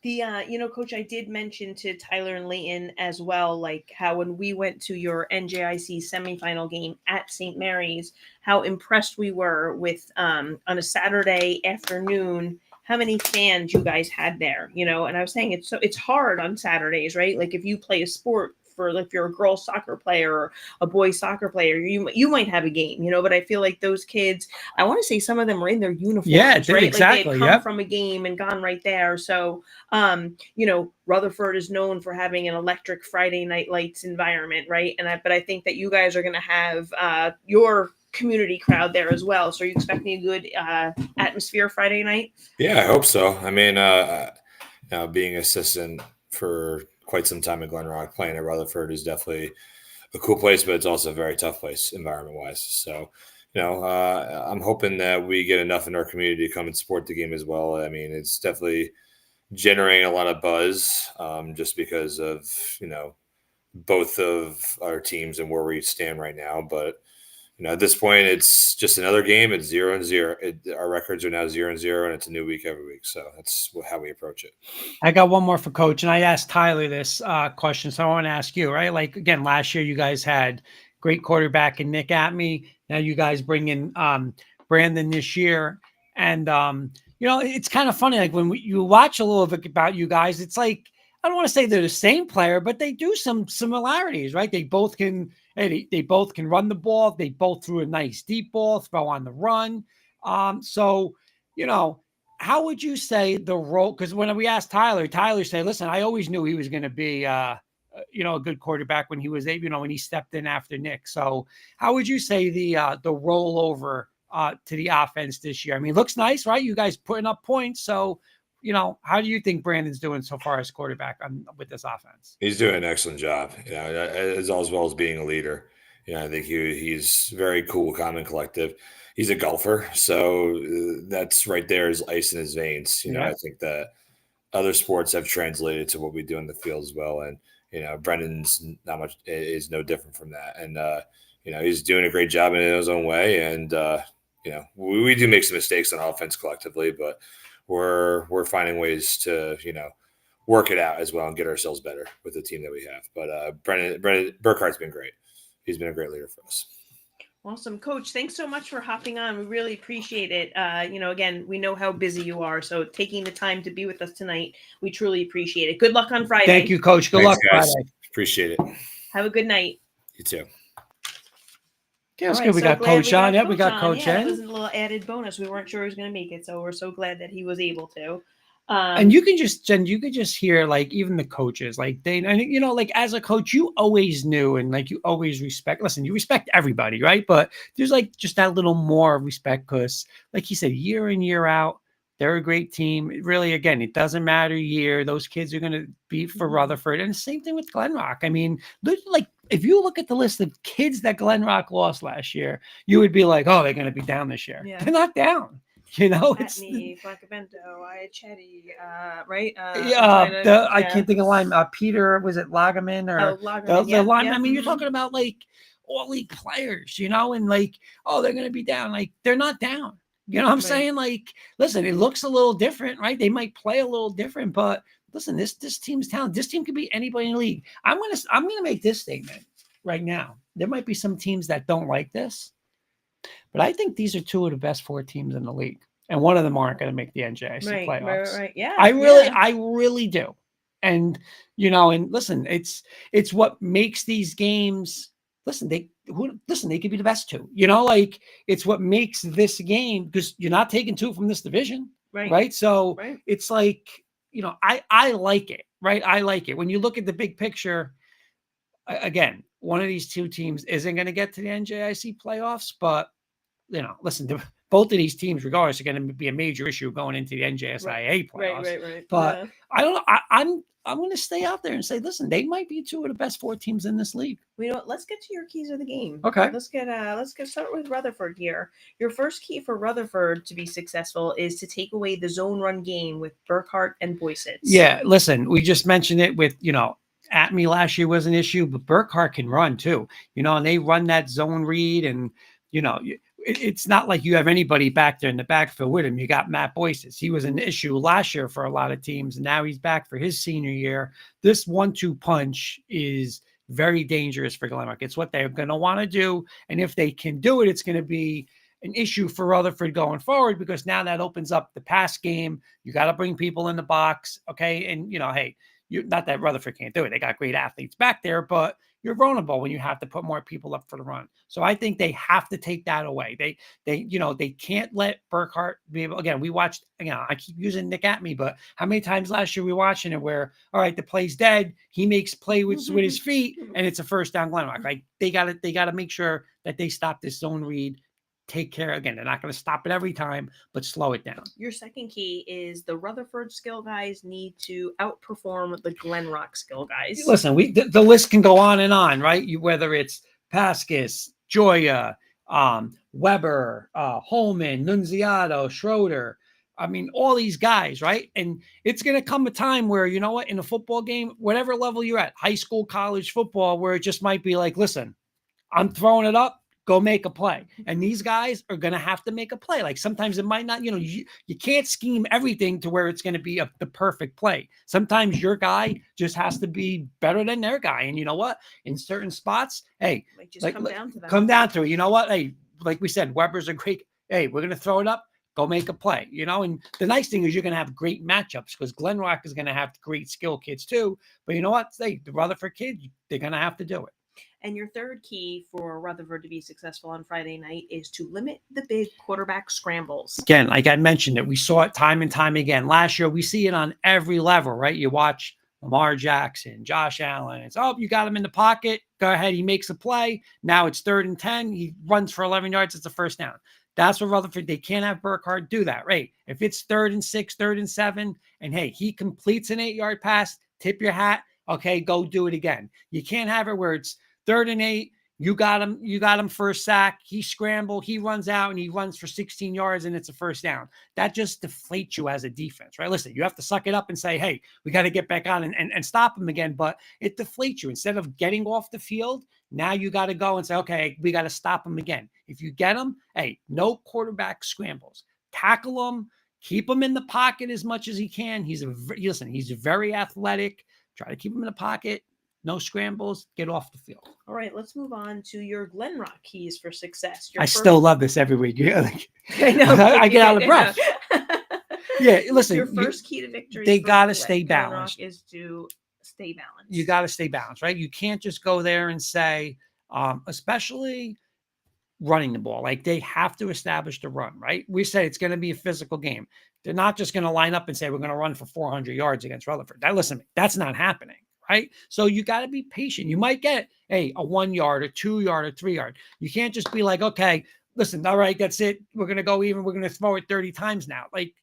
The Coach, I did mention to Tyler and Leighton as well, like how when we went to your NJIC semifinal game at St. Mary's, how impressed we were with on a Saturday afternoon how many fans you guys had there. And I was saying it's hard on Saturdays, right? Like if you play a sport, for if you're a girl soccer player or a boy soccer player, you might have a game, but I feel like those kids, I want to say some of them were in their uniforms, right? Exactly. Like they had come from a game and gone right there. So, Rutherford is known for having an electric Friday Night Lights environment, right? But I think that you guys are going to have your community crowd there as well. So are you expecting a good atmosphere Friday night? Yeah, I hope so. Being assistant for quite some time at Glen Rock, playing at Rutherford is definitely a cool place, but it's also a very tough place environment-wise. So, I'm hoping that we get enough in our community to come and support the game as well. It's definitely generating a lot of buzz just because of, both of our teams and where we stand right now. But, at this point, it's just another game. It's 0-0. Our records are now 0-0, and it's a new week every week. So that's how we approach it. I got one more for Coach, and I asked Tyler this question, so I want to ask you, right? Like, again, last year you guys had great quarterback and Nick at me. Now you guys bring in Brandon this year. And, it's kind of funny. Like when you watch a little bit about you guys, it's like, I don't want to say they're the same player, but they do some similarities, right? They both can run the ball. They both threw a nice deep ball, throw on the run. So, how would you say the role? Because when we asked Tyler said, "Listen, I always knew he was going to be, a good quarterback when he was, when he stepped in after Nick." So, how would you say the rollover to the offense this year? It looks nice, right? You guys putting up points. So, how do you think Brandon's doing so far as quarterback with this offense? He's doing an excellent job, as well as being a leader. I think he's very cool, calm, and collective. He's a golfer, so that's right there is ice in his veins. I think that other sports have translated to what we do in the field as well. And, Brendan's is no different from that. And, he's doing a great job in his own way. And, we do make some mistakes on offense collectively, but we're finding ways to, work it out as well and get ourselves better with the team that we have. But Brendan Burkhart's been great. He's been a great leader for us. Awesome. Coach, thanks so much for hopping on. We really appreciate it. Again, we know how busy you are, so taking the time to be with us tonight, we truly appreciate it. Good luck on Friday. Thank you, Coach. Good luck, guys. Friday. Appreciate it. Have a good night. You too. Yeah, it's good. We got Coach on. Yeah, we got Coach in. It was a little added bonus. We weren't sure he was going to make it, so we're so glad that he was able to. And you can just hear, like, even the coaches, like like as a coach, you always knew, and like you always you respect everybody, right? But there's like just that little more respect because, like he said, year in, year out, they're a great team. Really, again, it doesn't matter year. Those kids are going to beat for Rutherford. And same thing with Glen Rock. Like if you look at the list of kids that Glen Rock lost last year, you would be like, oh, they're going to be down this year. Yeah. They're not down. It's Flacabento, Chetty, right? I can't think of line. Peter, was it Lagerman or the line? Yeah. You're talking about like all league players, and like, oh, they're going to be down. Like they're not down. You know what I'm saying? Like, listen, it looks a little different, right? They might play a little different, but listen, this team's talented. This team could be anybody in the league. I'm gonna make this statement right now. There might be some teams that don't like this. But I think these are two of the best 4 teams in the league. and one of them aren't going to make the NJIC Right, playoffs. right. Yeah. I really do. And and listen, it's what makes these games. Listen, they could be the best two. Like it's what makes this game, because you're not taking two from this division, right? So it's like I like it, right? I like it when you look at the big picture. Again, one of these two teams isn't going to get to the NJIC playoffs, but listen, both of these teams, regardless, are going to be a major issue going into the NJSIA playoffs. Right. But yeah. I don't know. I'm going to stay out there and say, listen, they might be two of the best 4 teams in this league. You know what? Let's get to your keys of the game. Okay. Let's start with Rutherford here. Your first key for Rutherford to be successful is to take away the zone run game with Burkhart and Boycett. Yeah, listen, we just mentioned it with at me last year was an issue, but Burkhart can run too. And they run that zone read, and it's not like you have anybody back there in the backfield with him. You got Matt Boyces. He was an issue last year for a lot of teams, and now he's back for his senior year. This 1-2 punch is very dangerous for Glenrock. It's what they're going to want to do, and if they can do it, it's going to be an issue for Rutherford going forward, because now that opens up the pass game. You got to bring people in the box, okay? And hey, not that Rutherford can't do it. They got great athletes back there, but you're vulnerable when you have to put more people up for the run. So I think they have to take that away. They can't let Burkhart be able. Again, we watched. I keep using Nick at me, but how many times last year we watching it where, all right, the play's dead. He makes play with his feet, and it's a first down Glenrock. Like they got to make sure that they stop this zone read. Take care. Again, they're not going to stop it every time, but slow it down. Your second key is the Rutherford skill guys need to outperform the Glenrock skill guys. Listen, the list can go on and on, right? Whether it's Pascas, Joya, Weber, Holman, Nunziato, Schroeder. I mean, all these guys, right? And it's going to come a time where, in a football game, whatever level you're at, high school, college football, where it just might be like, listen, I'm throwing it up. Go make a play. And these guys are going to have to make a play. Like sometimes it might not, you can't scheme everything to where it's going to be the perfect play. Sometimes your guy just has to be better than their guy. And you know what? In certain spots, hey, come down to it. You know what? Hey, like we said, Weber's a great, hey, we're going to throw it up. Go make a play, and the nice thing is you're going to have great matchups because Glenrock is going to have great skill kids too. But you know what? Hey, the Rutherford kids, they're going to have to do it. And your third key for Rutherford to be successful on Friday night is to limit the big quarterback scrambles. Again, like I mentioned it, we saw it time and time again. Last year, we see it on every level, right? You watch Lamar Jackson, Josh Allen. It's, you got him in the pocket. Go ahead. He makes a play. Now it's 3rd and 10. He runs for 11 yards. It's a first down. That's what Rutherford, they can't have Burkhart do that, right? If it's 3rd and 6, 3rd and 7, and hey, he completes an 8-yard pass, tip your hat. Okay, go do it again. You can't have it where it's 3rd and 8, you got him for a sack. He scrambled, he runs out, and he runs for 16 yards, and it's a first down. That just deflates you as a defense, right? Listen, you have to suck it up and say, hey, we got to get back on and stop him again, but it deflates you. Instead of getting off the field, now you got to go and say, okay, we got to stop him again. If you get him, hey, no quarterback scrambles. Tackle him, keep him in the pocket as much as he can. He's very athletic. Try to keep him in the pocket. No scrambles, get off the field. All right, let's move on to your Glenrock keys for success. Still love this every week. I know. I get out of breath. Yeah, listen. Your first key to victory. They got to stay balanced. Is to stay balanced. You got to stay balanced, right? You can't just go there and say, especially running the ball. Like they have to establish the run, right? We said it's going to be a physical game. They're not just going to line up and say, we're going to run for 400 yards against Rutherford. Listen, that's not happening. Right. So you got to be patient. You might get a 1 yard, a 2 yard, a 3 yard. You can't just be like, okay, listen, all right, that's it. We're going to go even. We're going to throw it 30 times now. Like,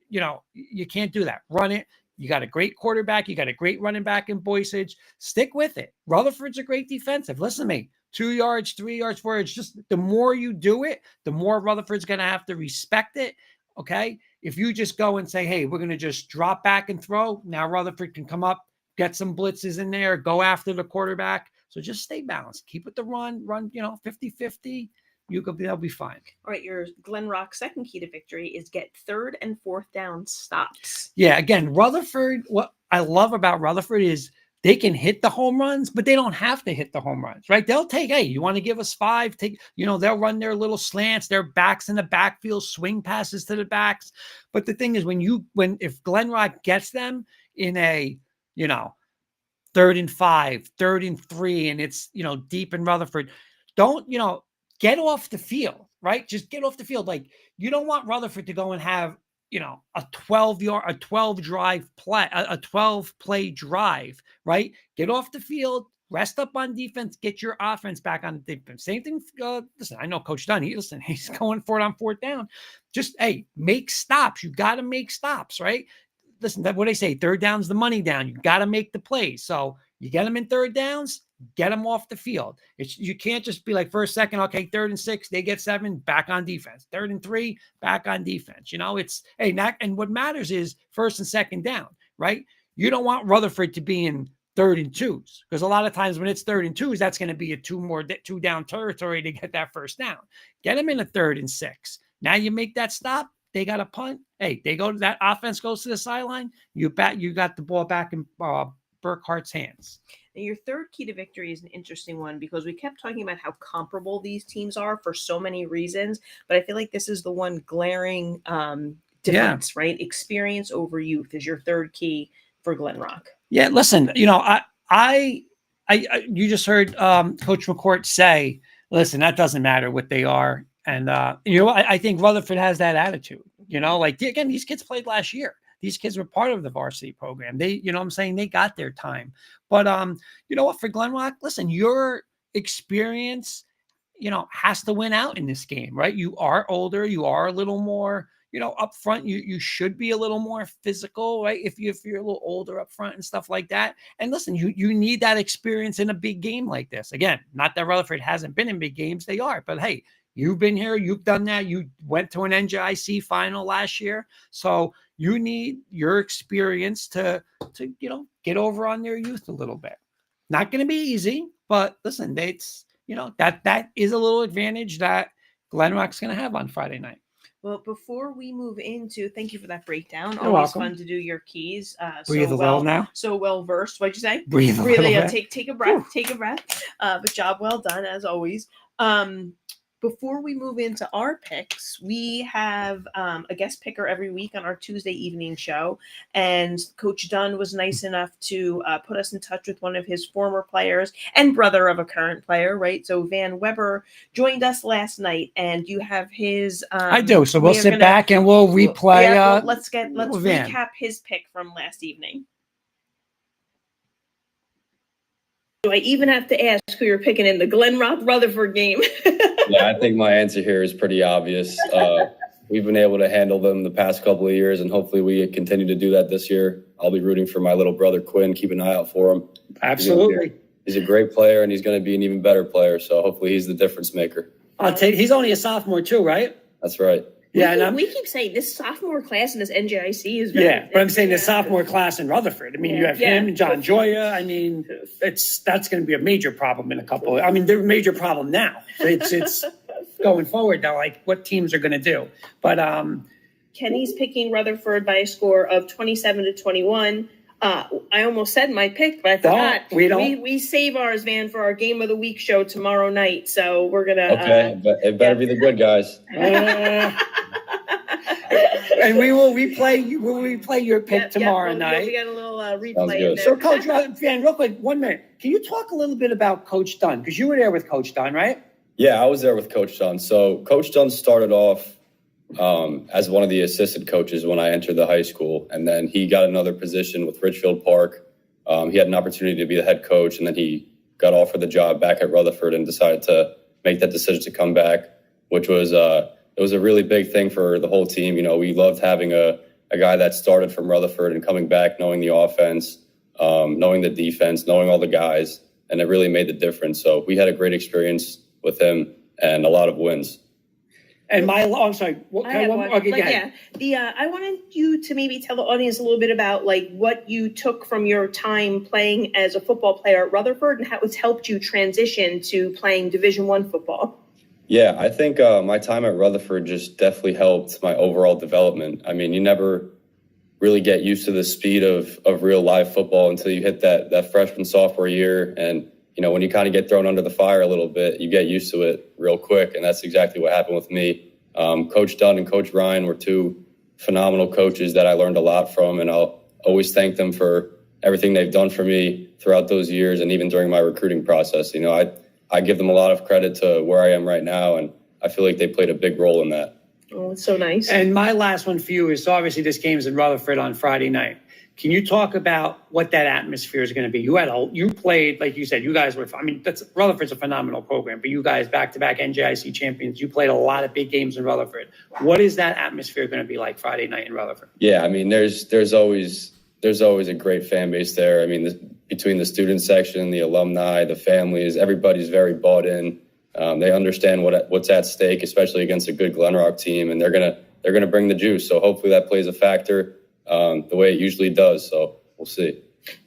you can't do that. Run it. You got a great quarterback. You got a great running back in Boyce. Stick with it. Rutherford's a great defensive. Listen to me. 2 yards, 3 yards, 4 yards. Just the more you do it, the more Rutherford's going to have to respect it. Okay. If you just go and say, hey, we're going to just drop back and throw. Now Rutherford can come up. Get some blitzes in there, go after the quarterback. So just stay balanced. Keep it the run, 50-50. They'll be fine. All right, your Glenrock second key to victory is get 3rd and 4th down stops. Yeah, again, Rutherford, what I love about Rutherford is they can hit the home runs, but they don't have to hit the home runs, right? They'll take, hey, you want to give us 5? Take, they'll run their little slants, their backs in the backfield, swing passes to the backs. But the thing is, if Glen Rock gets them in a, 3rd and 5, 3rd and 3, and it's, deep in Rutherford, don't, get off the field, right? Just get off the field. Like, you don't want Rutherford to go and have, a 12 play drive, right? Get off the field, rest up on defense, get your offense back on defense. Same thing. Listen, I know Coach Dunn. He's going for it on 4th down. Just, hey, make stops. You got to make stops, right? Listen, that's what they say. 3rd down's the money down. You got to make the plays. So you get them in 3rd downs, get them off the field. You can't just be like 1st, 2nd, okay, 3rd and 6, they get 7, back on defense. 3rd and 3, back on defense. It's, hey, and what matters is 1st and 2nd down, right? You don't want Rutherford to be in 3rd and 2s, because a lot of times when it's 3rd and 2s, that's going to be a 2 down territory to get that 1st down. Get them in a 3rd and 6. Now you make that stop. They got a punt. Hey, that offense goes to the sideline. You got the ball back in Burkhart's hands. Now, your 3rd key to victory is an interesting one, because we kept talking about how comparable these teams are for so many reasons, but I feel like this is the one glaring difference, right? Experience over youth is your 3rd key for Glen Rock. Yeah, listen, I you just heard Coach McCourt say, listen, that doesn't matter what they are. And, I think Rutherford has that attitude, again, these kids played last year. These kids were part of the varsity program. They, they got their time. But, for Glen Rock, listen, your experience, has to win out in this game, right? You are older. You are a little more, up front. You should be a little more physical, right? If you're a little older up front and stuff like that. And listen, you need that experience in a big game like this. Again, not that Rutherford hasn't been in big games. They are. But, hey, you've been here. You've done that. You went to an NJIC final last year. So you need your experience to get over on their youth a little bit. Not going to be easy, but listen, it's, that is a little advantage that Glen Rock's going to have on Friday night. Well, before we move into, thank you for that breakdown. You're Always welcome. Fun to do your keys. Breathe a little now. So well versed. What'd you say? Breathe a little bit. Take a breath. Whew. Take a breath. But job well done as always. Before we move into our picks, we have a guest picker every week on our Tuesday evening show. And Coach Dunn was nice enough to put us in touch with one of his former players and brother of a current player, right? So Van Weber joined us last night, and you have his. I do. So we'll sit back and we'll replay. Let's recap his pick from last evening. Do I even have to ask who you're picking in the Glen Rock Rutherford game? Yeah, I think my answer here is pretty obvious. We've been able to handle them the past couple of years, and hopefully we continue to do that this year. I'll be rooting for my little brother Quinn. Keep an eye out for him. Absolutely. He's a great player, and he's going to be an even better player. So hopefully he's the difference maker. He's only a sophomore too, right? That's right. Yeah, we keep saying this sophomore class in this NJIC is but I'm saying the sophomore class in Rutherford. I mean, you have him and John Joya. I mean, that's going to be a major problem in a couple. They're a major problem now. It's going forward now, like what teams are going to do. But Kenny's picking Rutherford by a score of 27-21. I almost said my pick, but I forgot. We save ours, Van, for our Game of the Week show tomorrow night. So we're gonna. Okay, but it better be the good guys. And we will replay your pick tomorrow night. We got a little replay in there. So, Coach Van, real quick, 1 minute. Can you talk a little bit about Coach Dunn? Because you were there with Coach Dunn, right? Yeah, I was there with Coach Dunn. So Coach Dunn started off as one of the assistant coaches when I entered the high school. And then he got another position with Richfield Park. He had an opportunity to be the head coach, and then he got offered the job back at Rutherford and decided to make that decision to come back, which was it was a really big thing for the whole team. We loved having a guy that started from Rutherford and coming back, knowing the offense, knowing the defense, knowing all the guys, and it really made the difference. So we had a great experience with him and a lot of wins. And I'm sorry. I wanted you to maybe tell the audience a little bit about like what you took from your time playing as a football player at Rutherford and how it's helped you transition to playing Division I football. Yeah, I think my time at Rutherford just definitely helped my overall development. I mean, you never really get used to the speed of real live football until you hit that freshman sophomore year. And, when you kind of get thrown under the fire a little bit, you get used to it real quick. And that's exactly what happened with me. Coach Dunn and Coach Ryan were two phenomenal coaches that I learned a lot from, and I'll always thank them for everything they've done for me throughout those years and even during my recruiting process. I give them a lot of credit to where I am right now, and I feel like they played a big role in that. Oh, it's so nice. And my last one for you is, so obviously this game's in Rutherford on Friday night. Can you talk about what that atmosphere is going to be? You played, like you said, you guys were, Rutherford's a phenomenal program, but you guys back-to-back NJIC champions, you played a lot of big games in Rutherford. What is that atmosphere going to be like Friday night in Rutherford? Yeah, there's always a great fan base there. Between the student section, the alumni, the families, everybody's very bought in. They understand what's at stake, especially against a good Glen Rock team, and they're gonna bring the juice. So hopefully that plays a factor the way it usually does. So we'll see.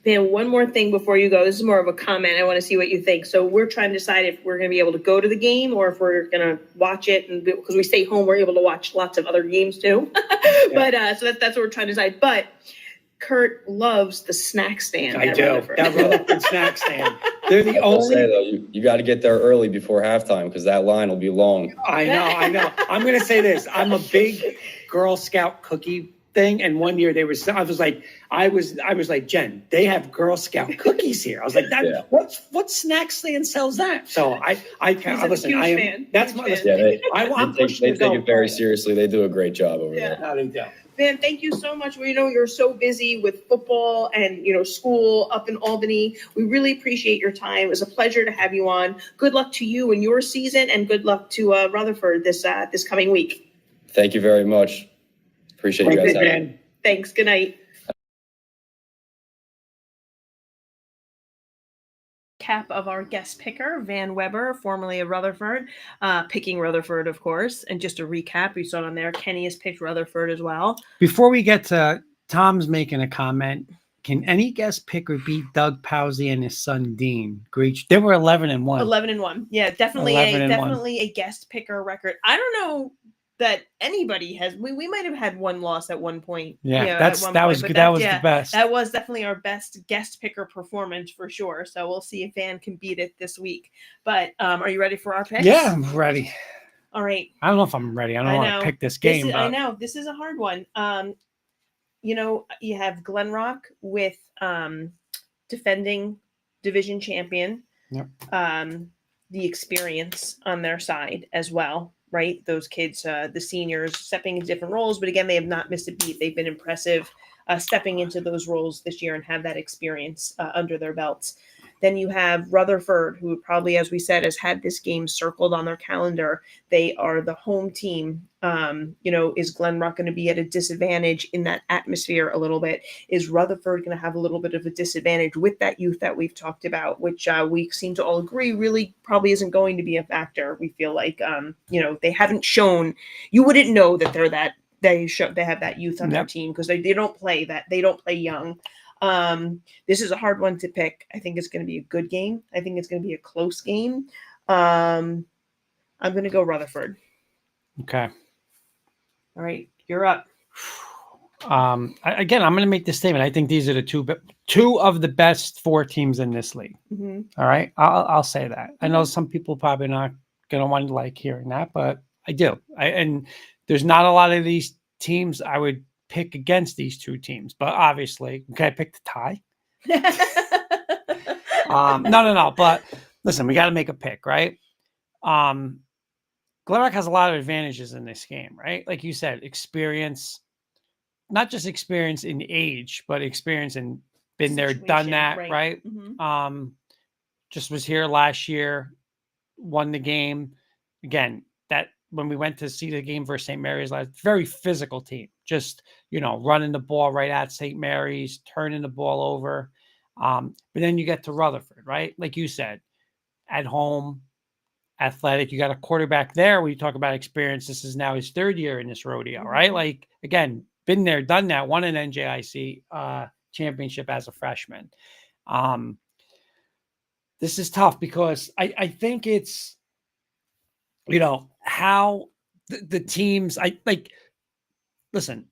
Van, one more thing before you go. This is more of a comment. I want to see what you think. So we're trying to decide if we're going to be able to go to the game or if we're going to watch it. And because we stay home, we're able to watch lots of other games too. But so that's what we're trying to decide. But Kurt loves the snack stand. I do. Rutherford. That Rutherford snack stand. They're the I will only. say, though, you got to get there early before halftime because that line will be long. I know. I'm going to say this. I'm a big Girl Scout cookie thing. And one year I was like, Jen, they have Girl Scout cookies here. I was like, what snack stand sells that? So I can't listen. I am. Fan. That's my listen. Yeah, they take it very seriously. They do a great job over there. No, they do. Van, thank you so much. We know you're so busy with football and, school up in Albany. We really appreciate your time. It was a pleasure to have you on. Good luck to you and your season, and good luck to Rutherford this coming week. Thank you very much. Appreciate you guys having me. Thanks. Good night. Cap of our guest picker, Van Weber, formerly of Rutherford, picking Rutherford, of course. And just a recap, you saw on there, Kenny has picked Rutherford as well. Before we get to Tom's making a comment, can any guest picker beat Doug Powsey and his son Dean? Great. They were 11-1. 11-1. Yeah, definitely a guest picker record. I don't know that anybody has. We might have had one loss at one point. Yeah, that was the best. That was definitely our best guest picker performance for sure. So we'll see if Van can beat it this week. But are you ready for our picks? Yeah, I'm ready. All right. I don't know if I'm ready. I don't want to pick this game. I know this is a hard one. You have Glen Rock with defending division champion. Yep. The experience on their side as well. Right, those kids, the seniors, stepping into different roles, but again, they have not missed a beat. They've been impressive stepping into those roles this year and have that experience under their belts. Then you have Rutherford, who probably, as we said, has had this game circled on their calendar. They are the home team. Is Glen Rock going to be at a disadvantage in that atmosphere a little bit? Is Rutherford going to have a little bit of a disadvantage with that youth that we've talked about, which we seem to all agree really probably isn't going to be a factor? We feel like, they haven't shown, you wouldn't know that they're that, they have that youth on their team because they don't play that. They don't play young. This is a hard one to pick. I think it's going to be a good game. I think it's going to be a close game. I'm going to go Rutherford. Okay. All right, you're up. I'm going to make this statement. I think these are the two of the best four teams in this league. Mm-hmm. All right, I'll say that. I know some people probably not going to want to like hearing that, but I do. And there's not a lot of these teams I would pick against these two teams, but obviously, okay, I picked a tie. No. But listen, we got to make a pick, right? Glen Rock has a lot of advantages in this game, right? Like you said, experience, not just experience in age, but experience in been there, done that, right? Mm-hmm. Just was here last year, won the game. Again, that when we went to see the game versus St. Mary's very physical team, just, running the ball right at St. Mary's, turning the ball over. But then you get to Rutherford, right? Like you said, at home, athletic. You got a quarterback there. We talk about experience. This is now his third year in this rodeo, right? Like, again, been there, done that, won an NJIC championship as a freshman. This is tough because I think it's, how the teams, listen,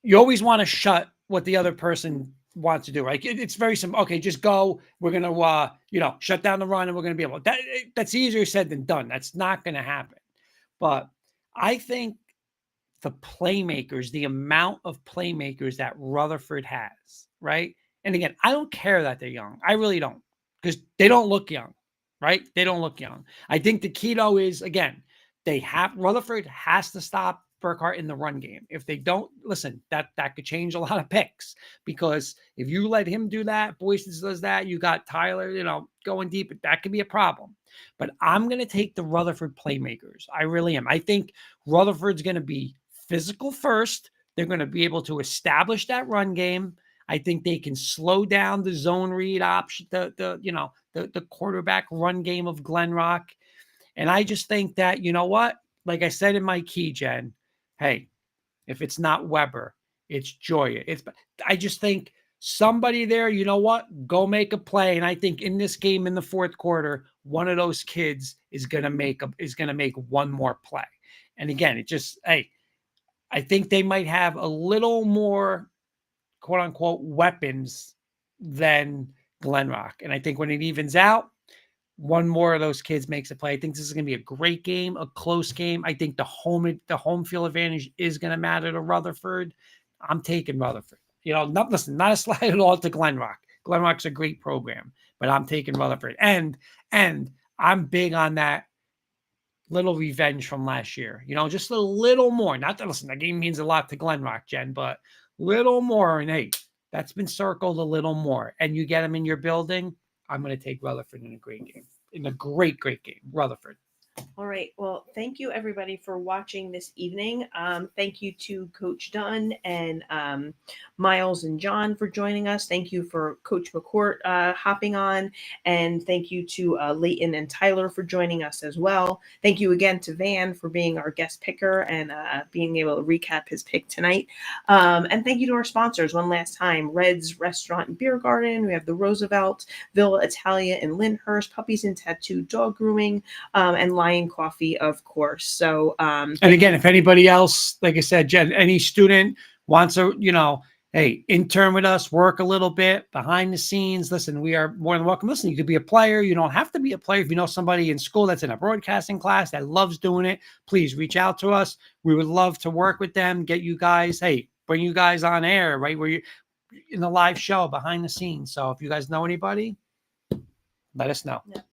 you always want to shut what the other person wants to do, right? It's very simple. Okay, just go. We're going to, shut down the run and we're going to be able that's easier said than done. That's not going to happen. But I think the playmakers, the amount of playmakers that Rutherford has, right? And again, I don't care that they're young. I really don't, because they don't look young, right? They don't look young. I think the key though is, again, Rutherford has to stop Burkhart in the run game. If they don't, listen, that could change a lot of picks, because if you let him do that, Boyce does that, you got Tyler, going deep, that could be a problem. But I'm going to take the Rutherford playmakers. I really am. I think Rutherford's going to be physical first. They're going to be able to establish that run game. I think they can slow down the zone read option, the quarterback run game of Glen Rock. And I just think that, you know what? Like I said in my key, Jen, hey, if it's not Weber, it's Joya. I just think somebody there, you know what? Go make a play. And I think in this game in the fourth quarter, one of those kids is gonna make one more play. And again, I think they might have a little more quote unquote weapons than Glen Rock. And I think when it evens out, one more of those kids makes a play. I think this is going to be a great game, a close game. I think the home field advantage is going to matter to Rutherford. I'm taking Rutherford. Not a slide at all to Glen Rock. Glen Rock's a great program, but I'm taking Rutherford. And I'm big on that little revenge from last year. Just a little more. Not that, listen, that game means a lot to Glen Rock, Jen, but little more. And hey, that's been circled a little more. And you get them in your building. I'm going to take Rutherford in a great game. In a great, great game. Rutherford. All right. Well, thank you everybody for watching this evening. Thank you to Coach Dunn and Miles and John for joining us. Thank you for Coach McCourt hopping on, and thank you to Leighton and Tyler for joining us as well. Thank you again to Van for being our guest picker and being able to recap his pick tonight. And thank you to our sponsors one last time: Red's Restaurant and Beer Garden. We have the Roosevelt, Villa Italia in Lyndhurst, Puppies and Tattoo Dog Grooming, and Lion Coffee, of course. So, and again, if anybody else, like I said, Jen, any student wants to, hey, intern with us, work a little bit behind the scenes. Listen, we are more than welcome. Listen, you could be a player. You don't have to be a player. If you know somebody in school that's in a broadcasting class that loves doing it, please reach out to us. We would love to work with them, get you guys, bring you guys on air, right? Where you're in the live show behind the scenes. So if you guys know anybody, let us know. Yeah.